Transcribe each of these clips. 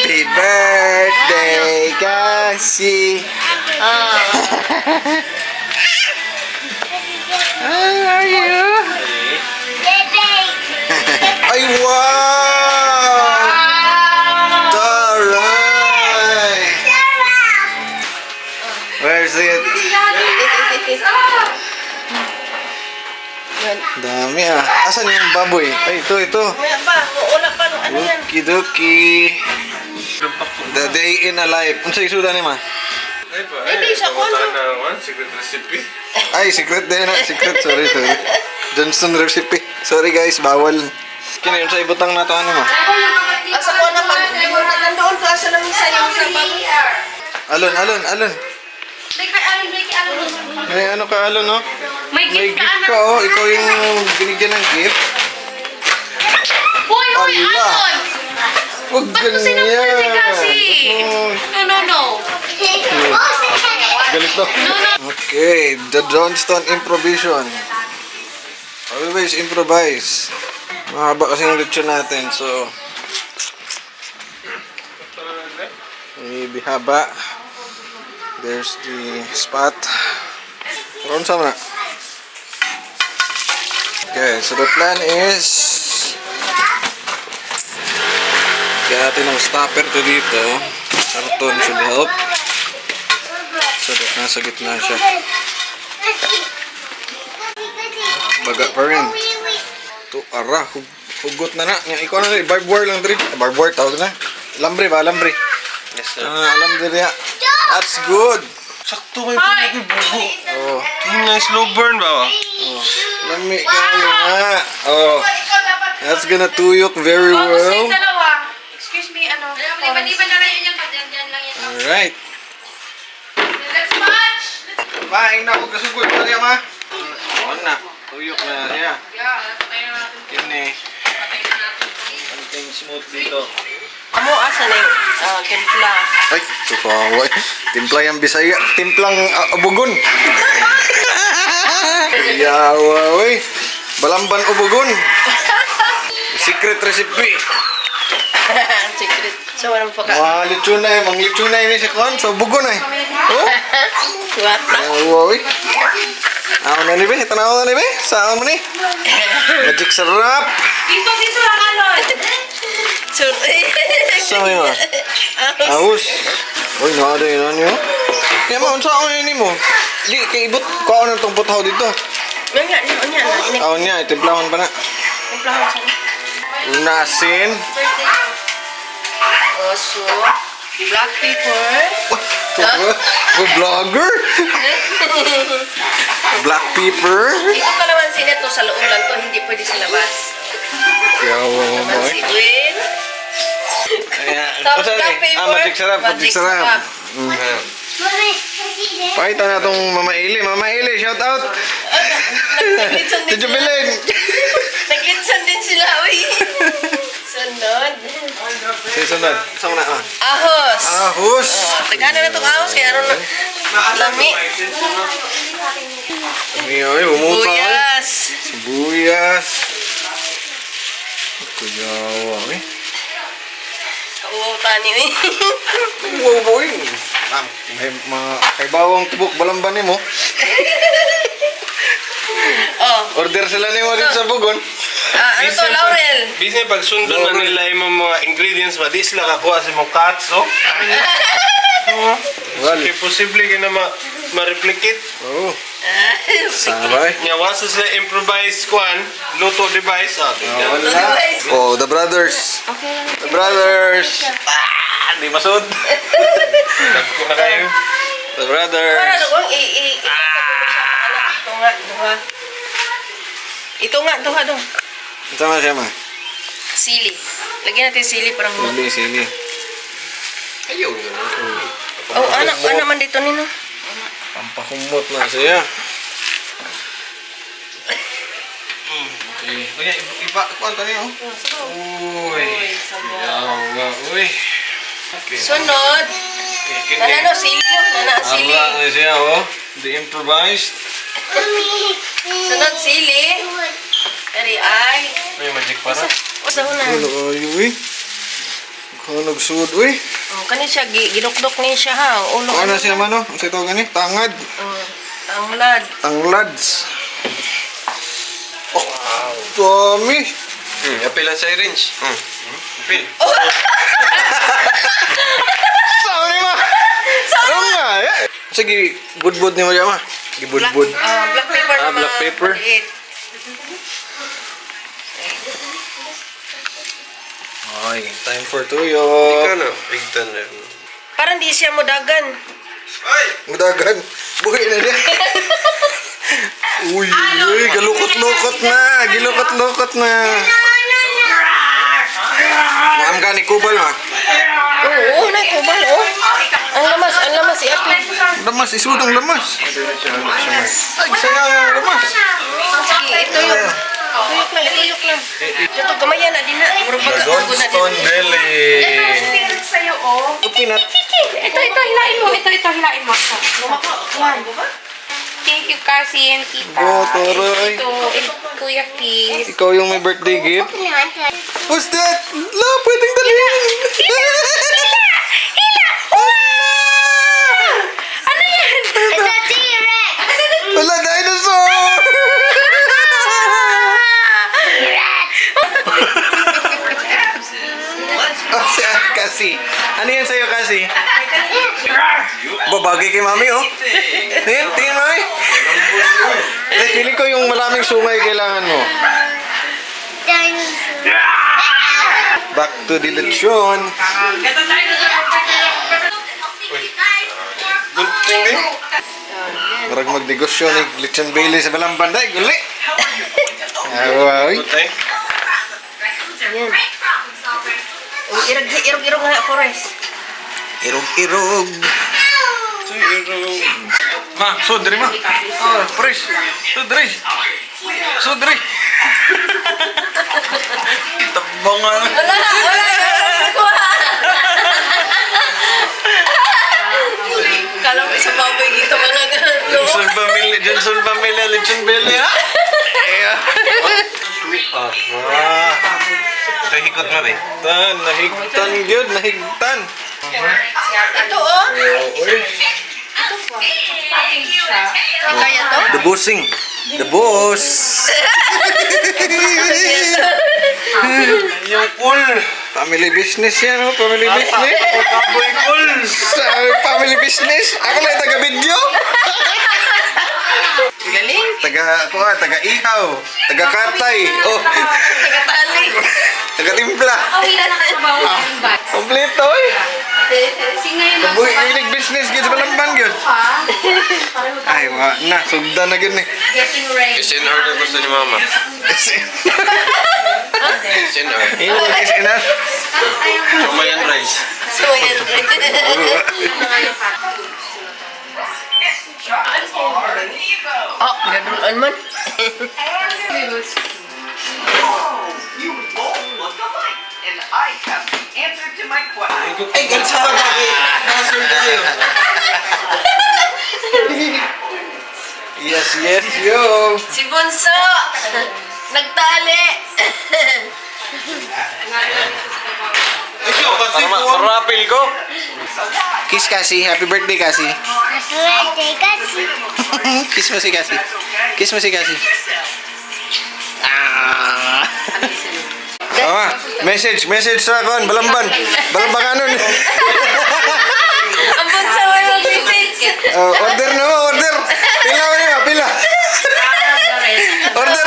Happy birthday, Cassie! How are you? Ay, wow! Taray! Where's it? Dami ah. Asan yung baboy? Ay, ito. Wala pa. Wala pa. Ano yan? Okidoki. The day in a life. Ano sa isuda ni ma? Hindi siya ko. Secret recipe. Ay, secret din na. Secret. Sorry. Johnson recipe. Sorry guys, bawal. Kina yun sa ibutang na to ano ma? Asa ko naman. Nandoon ka sa lamisa yung sa baboy. Alon. May ano ka, Alon, no? May May gift gift ka, ka, oh. Ikaw yung binigyan ng gift. Hoy, Ala. Alon! Huwag Ba't mo sinampulan si Cassie? No. Galit to. Okay, the Johnston improvisation. Always improvise. Mahaba kasi yung lechon natin, so maybe haba. There's the spot. Ron sama na. Okay, so the plan is kaya natin ng stopper to dito. Karton should help. So that nasa gitna siya. Baga pa rin. Ito, hugot na na. Ikaw na rin, barbed wire lang rin. Barbed wire, tawag na. Lambre ba, lambre? Yes, sir. Lambre niya. That's good. Sakto may pinagay bubo. Oh, Tingnan na slow burn ba? lami kayo nga. Oh, that's gonna tuyok very well. Dalawa. Excuse me, ano? Liban na lang yun yung yan lang yun. Alright. Let's match! Maing na ako kasugod. Ano yan, ma? Na. Tuyok na siya. Yeah, patayin na natin. Kini. Patayin na natin. Something smooth dito. Amo, asa na yung kempla. Ay, tukawa. Timpla yung Bisaya. Timplang ubugon. Yawa, wey. Balamban ubugon. Secret recipe. Secret. So, walang pagka. Mga lechunay. Mga lechunay ni si Kwan. So, ubugon ay. Oh. What? Yawa, wey. Ako na ni be. Tanaw na ni be. Saan mo ni? Magic sarap. Dito lang, Alon! Saan mo yun? Ahus. Uy, nada yun ano yun. Kaya mo, saan ako yun mo? Di, kay ibot. Kung ano itong butaw dito. Nga. Ako niya, itimplahon pa na. Templahon siya. Unasin. Also, black pepper. We're vlogger? Black pepper. Ito kalamansi nito sa loob lang to, hindi pwede sa labas. Yawa mo, boy. Kalamansi win. Ayan. Tapos Saan black eh? pepper. Magic sarap, magic sarap. Pakita na itong Mama Ili. Mama Ili, shout out. Tidyo Bilin. Nag-litsan din sila, uy. Sunod. Sige, sunod. Saan mo na? Ahos. Ahus. Tagana na itong ahos, kaya ano na. Lami. Ay, umupa. Buyas. Sibuyas. Kuyawa, eh. Oo, tani, uy. Wow, boy. May mga kay bawang tubok balamban mo. Oh. Order sila ni mo dito sa Bugon. Ano to, Laurel? Bisay pag sundo na nila yung mga ingredients ba, di sila kakuha sa mga cuts, oh. Well, Okay, posible ka na ma-replicate. oh. Sabay. Nga, wasa sila improvised kwan, luto device, tingnan. Oh, the brothers. The brothers. Di masod. Dagko na kayo. The brothers. Para doon, Ito nga, duha. Sama siya ma. Sili. Lagyan natin sili parang mo. Sili. Ayaw. Oh, anak man dito nino. Pampakumot na siya. Okay. Oye, ipa-kwanta niyo. Uy. Yawa, uy. Sunod. Nanano, sili mo. Nana, sili. Ala na siya, oh. The improvised. Sunod, sili. Dari ay. May magic para. Usa ho na. Ano, uy. Hunog sud. Uy, Oh, kani siya gidukdok ni siya ha. Ulo ano siya man, no? Ang sa ito gani? Tangad. Tanglad. Tanglads. Oh, dami. Apil ang syringe. Apil. Saan ni ma? Ano nga? Sige, budbud ni mo dyan ma. Gibudbud. Black paper naman. Black paper. Maliit. Ay, time for Ikaw tuyo. na. Bigtan na. Parang di siya mudagan. Mudagan. Buhay na niya. Uy, uy, galukot-lukot na. Gilukot-lukot na. Maam ka ni Kubal ma. Oo, nakubal, oh. Ang lamas, iapin. Lamas, isudong lamas. Ay, sayang ang lamas. Sige, ituyok. Ituyok lang. Ito, gamayan na din na. Puro baga, bago na din. Johnston Belly. Kapinat. Ito, hilain mo. Ito, hilain mo. Yan. Thank you, Cassie and Tita. Go, Toroy. Ito, Kuya Kiss. Ikaw yung may birthday gift? What's that? La, pwedeng dalhin. Ano yan? Wala, dinosaur! Oh, si Cassie. Ano yan sa'yo, Cassie? Babagay kay mami, oh. Tingin, mami. Eh, feeling ko yung maraming sungay kailangan mo. Back to the lechon. Gunting din. Marag magnegosyo ni Lechon Bailey sa Balamban. Day, guli. Awawi. Gunting. Irog nga, Forest. Irog-irog. Ma, sudri ma. Oh, pres. Sudri. Sudri. Tabangan. Wala. Kala mo sa baboy dito mga Johnson Pamilya, Lechon Bailey, ha? Ito hikot mo, eh. Nahigtan yun, nahigtan. Ito, oh. Uy. Kaya to? The bossing. The boss. Yung cool. Family business yan, oh. Family business. Kaboy cool. Family business. Ako lang taga-video. Galing. Taga-ihaw. Taga-katay. Oh, Tagatali. taga-timpla. Wala na kayo ba? Kompleto, eh. Singay mo. Ilig business gid sa Balamban gyud. Ay, wa na sugdan na gyud ni. Getting ready. Is in order gusto ni Mama. Is in order. Ino is ina. Chumayan rice. So, yan. Oh, gadulan man. Ay, gansa ba bakit? Nasur tayo. Yes, yo. Si Bunso. Nagtali. Ikaw kasi rapil ko. Kiss Cassie, happy birthday Cassie. Kiss mo si Cassie. Kiss mo si Cassie. Ah. Oh, message sa kon Balamban. Balambanganon. Ang Bunso ay mag-message. Order na mo, order. Pila. Order.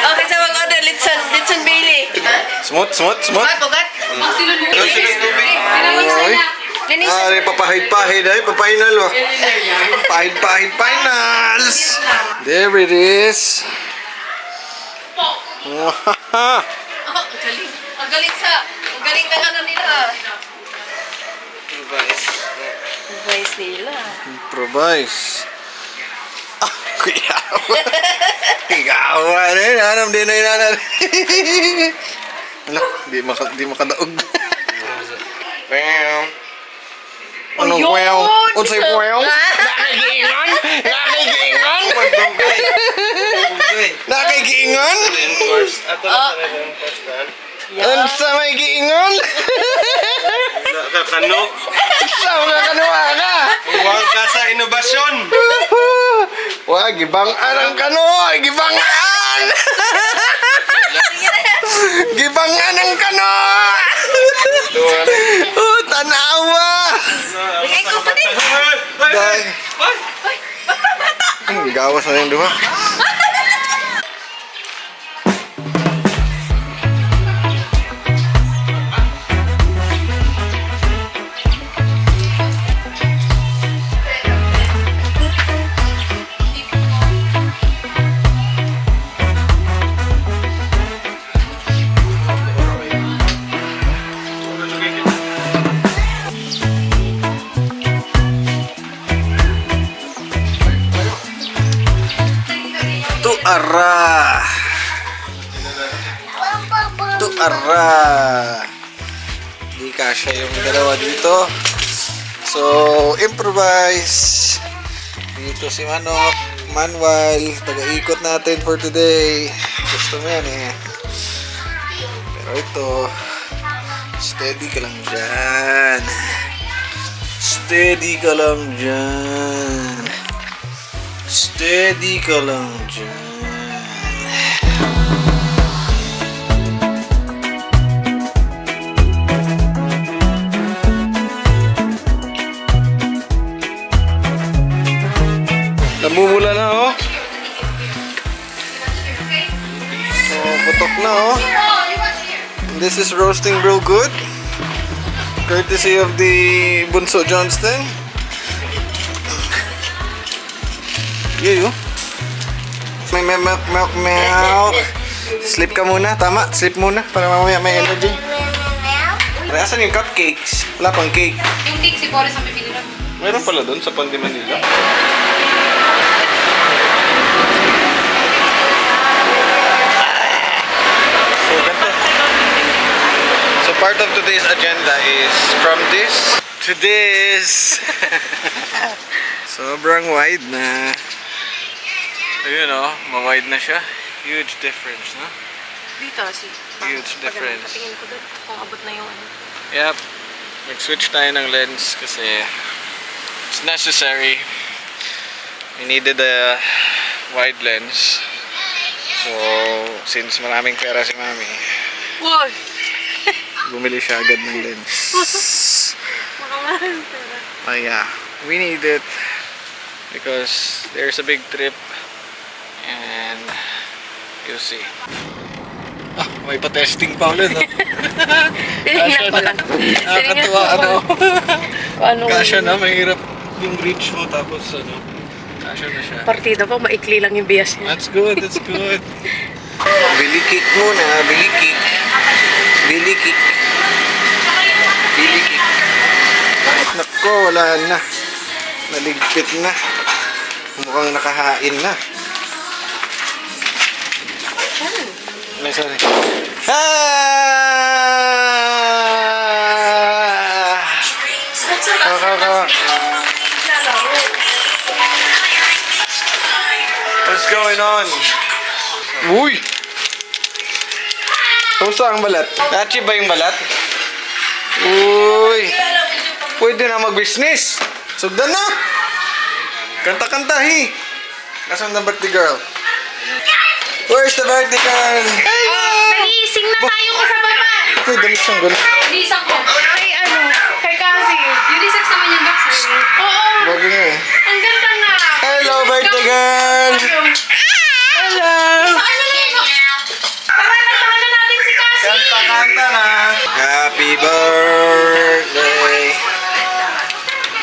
Okay, sa mag-order. Litson Bailey. Smooth. Bugat. Oy. Linis. Ari papahid-pahid ay papainal wa. Pahid finals. There it is. Oh, galing. Ang galing ng ano nila. Advice nila. Improvise. Ah, kuyawa. Kuyawa na yun. Anam din na yun. Ala, di makadaog. Anong kuyaw? Unsay kuyaw? Nakikiingon? Nakikiingon? Reinforce. Ato na reinforce na. Unsa may giingon? Nakakanok. Sa mga kanuha ka! Huwag ka sa inobasyon. Wag, gibang-an ang kano! Gibang-an! Gibang-an ang kano! Oh, tanawa! Ay, ko pa din. Dahil... Gawas na yung duha. Tuara. Tuara. Di kasya yung dalawa dito. So, improvise. Dito si Manok, Manuel. Taga-ikot natin for today. Gusto mo yan eh. Pero ito, steady ka lang dyan. Steady ka lang dyan. Steady ka lang dyan. Namumula na oh. So, putok na oh. This is roasting real good. Courtesy of the Bunso Johnston. Yo. Milk. Sleep ka muna, tama. Sleep muna para mamaya may energy. Asan yung cupcakes? Wala pang cake. Yung cake si Boris ang bibili lang. Meron pala doon sa Pandi Manila. So, ganito. So, part of today's agenda is from this to this. Sobrang wide na. Ayun o, ma-wide na siya. Huge difference, no? Dito, si... Huge difference. Patingin ko doon kung abot na yung ano. Yep. Nag-switch tayo ng lens kasi it's necessary. We needed a wide lens. So, since maraming pera si Mami, Wow! bumili siya agad ng lens. Makamahal pera. Oh yeah, we need it because there's a big trip and you'll see. Ah, may pa-testing pa ulit, no? Tinignan ko lang. Nakakatuwa, ano? Ano? Kasya na, mahirap yung reach mo tapos ano, kasya na siya. Partida pa, maikli lang yung bias niya. That's good, that's good. Bili kick muna, bili kick. Bili kick. Bili kick. Nako, wala na. Naligpit na. Mukhang nakahain na. Ay, sorry. What's going on? Uy! Kamusta ang balat? Na-achieve ba yung balat? Uy! Pwede na mag-business! Sugdan na! Kanta-kanta, hi! Nasaan ang birthday girl? Where's the birthday girl? Nag-iising na tayo ko sa baba. Okay, damit siyang gano'n. Unisex ko. Ay, ano? Kay Kasi. Unisex naman yung box. Oo. Bagay nga eh. Ang ganda nga. Hello, birthday girl! Hello! Tara, kantahan na natin si Kasi. Kanta-kanta na! Happy birthday!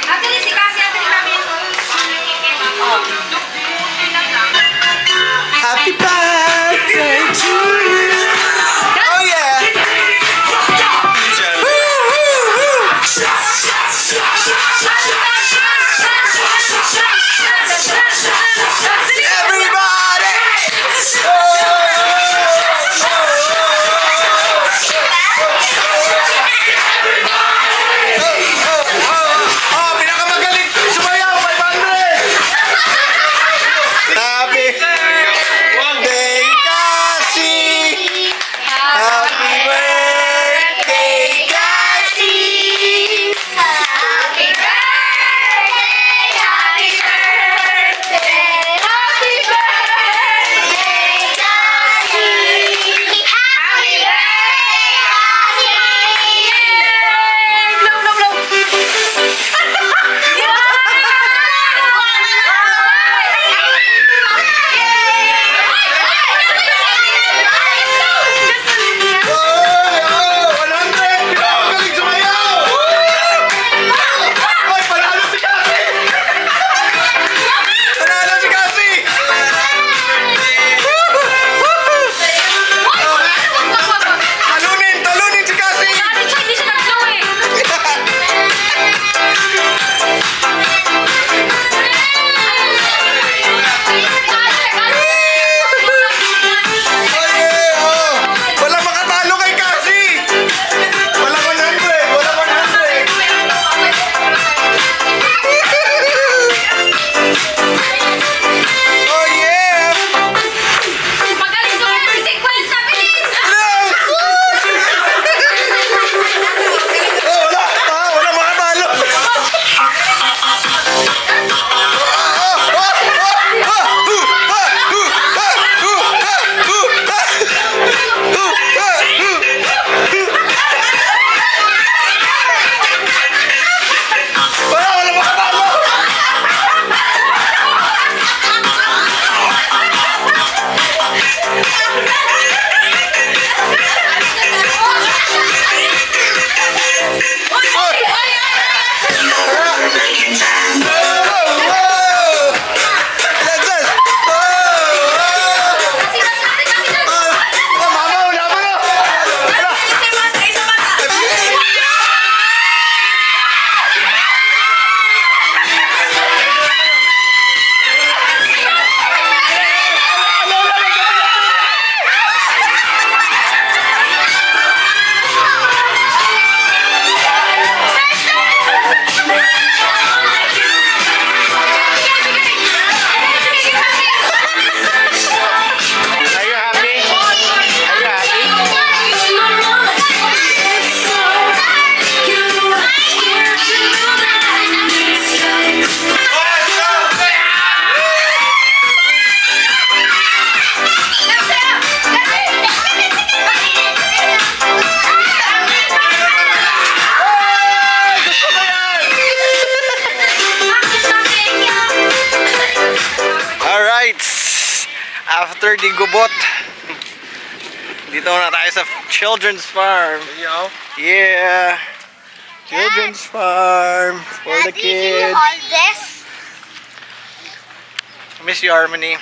Ate, si Kasi, ate ni Mami. Happy birthday to you! Oh yeah! Everybody! after the gubot. Dito na tayo sa Children's Farm. Yeah. Children's Farm for the kids. all this? Miss you, Harmony.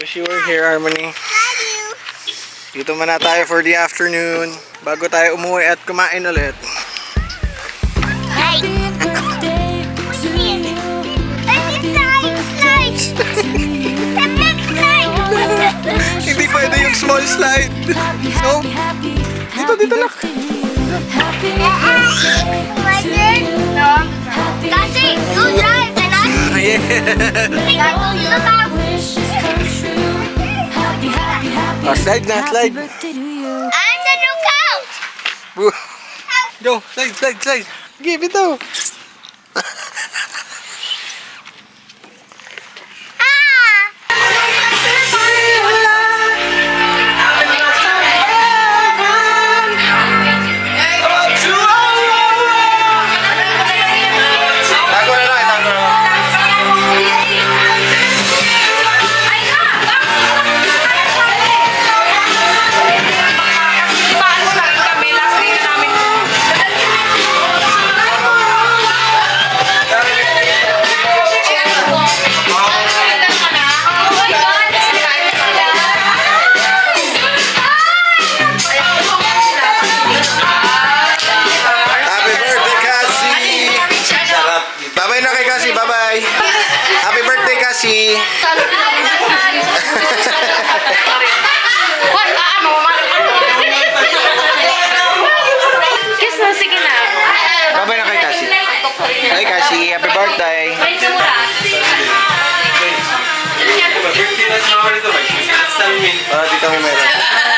Wish you were here, Harmony. Dito muna tayo for the afternoon bago tayo umuwi at kumain ulit. Hindi pwede yung small slide. No? Dito lang. Kasi, you drive and I Yeah. Oh, slide na, slide. I'm the lookout! Go, slide. Give it out. Tago na lang, tago na lang. Happy birthday, Cassie. Sarap. Bye-bye na kay Cassie, bye-bye. Happy birthday, Cassie. Kiss na, sige na. Bye-bye na kay Cassie. Hey, Cassie, happy birthday. Birthday na sa mga ito. May salmin. Dito may meron.